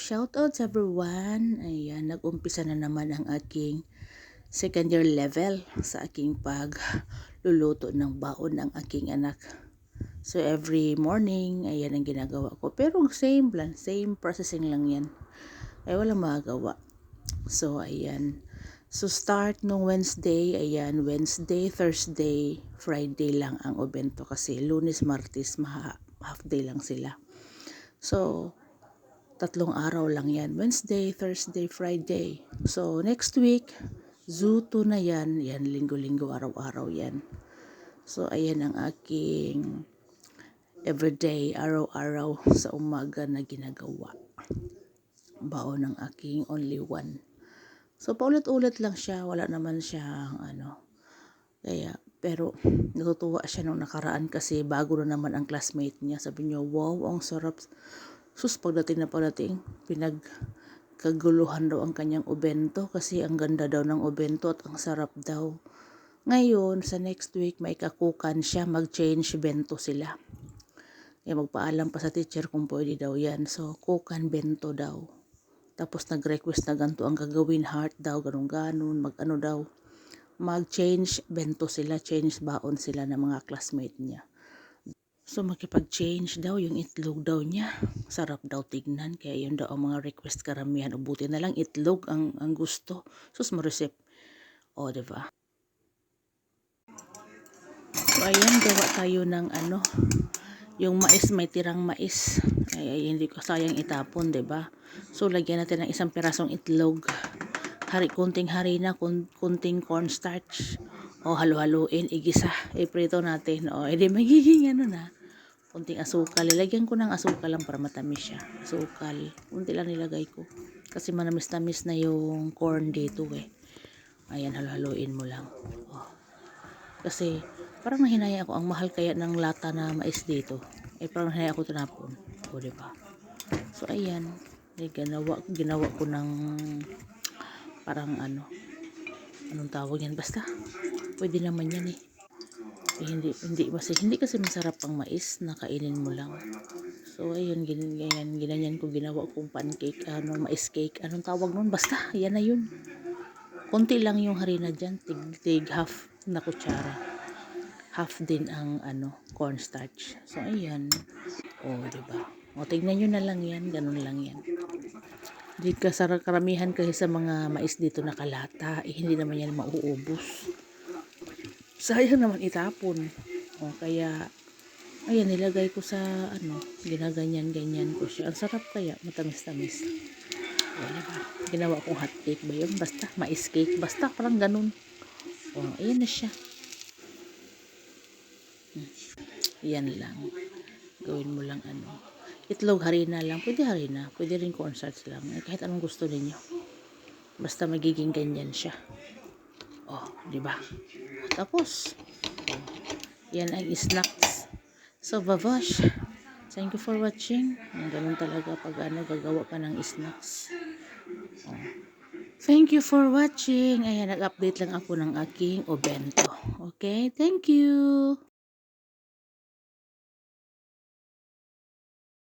Shoutouts everyone! Ayan, nag-umpisa na naman ang aking second year level sa aking pagluluto ng baon ng aking anak. So every morning, ayan ang ginagawa ko. Pero same plan, same processing lang yan. Ay walang magagawa. So ayan. So start nung Wednesday, ayan, Wednesday, Thursday, Friday lang ang obento kasi Lunes, Martes, half day lang sila. So, 3 araw lang yan. Wednesday, Thursday, Friday. So, next week, Zuto na yan. Yan, linggo-linggo, araw-araw yan. So, ayan ang aking everyday, araw-araw sa umaga na ginagawa. Baon ng aking only one. So, paulit-ulit lang siya. Wala naman siyang Kaya, pero natutuwa siya nung nakaraan kasi bago na naman ang classmate niya. Sabi niya, wow, ang sarap. Sus, pagdating, pinagkaguluhan daw ang kanyang obento kasi ang ganda daw ng obento at ang sarap daw. Ngayon, sa next week, may kakukan siya, mag-change bento sila. Magpaalam pa sa teacher kung pwede daw yan. So, kukan bento daw. Tapos nag-request na ganito ang gagawin, heart daw, ganun-ganun, mag-change bento sila, change baon sila ng mga classmate niya. So makipag-change daw yung itlog daw niya. Sarap daw tignan. Kaya yun daw ang mga request karamihan. Ubuti na lang itlog ang gusto. Sus maresip. O, diba? So ayan, gawa tayo ng yung mais, may tirang mais. Ay hindi ko sayang itapon, diba? So lagyan natin ng isang pirasong itlog. Kunting harina, kunting cornstarch. O halo-haloin, igisa. Iprito natin. O, edi magiging na. Kunting asukal. Lagyan ko ng asukal lang para matamis siya. Asukal. Kunti lang nilagay ko. Kasi manamis-tamis na yung corn dito eh. Ayan, halo-haloin mo lang. Oh. Kasi parang nahinaya ako. Ang mahal kaya ng lata na mais dito. Parang nahinaya ako tinapon. O, diba? So, ayan. Ginawa ko ng parang anong tawag yan? Basta, pwede naman yan eh. Hindi kasi masarap ang mais na kainin mo lang. So ayun, ginanyan ko, ginawa kong pancake, mais cake, anong tawag nun, basta yan na yun. Konti lang yung harina dyan, tig half na kutsara, half din ang cornstarch. So ayan, diba, tignan nyo na lang yan, ganun lang yan. Di karamihan kasi sa mga mais dito nakalata, hindi naman yan mauubos. Sayang naman itapon. Kaya ayan, nilagay ko sa ginaganyan-ganyan ko siya. Ang sarap kaya, matamis-tamis. Diba? Ginawa kong hot cake ba yun? Basta, mais cake. Basta, parang ganun. Ayan na siya. Yan lang. Gawin mo lang itlog, harina lang. Pwede harina. Pwede rin cornstarch lang. Kahit anong gusto ninyo. Basta magiging ganyan siya. Diba? Tapos, yan ang snacks. So, babash. Thank you for watching. Ganun talaga pag gagawa ka ng snacks. Thank you for watching. Ayan, nag-update lang ako ng aking obento. Okay? Thank you.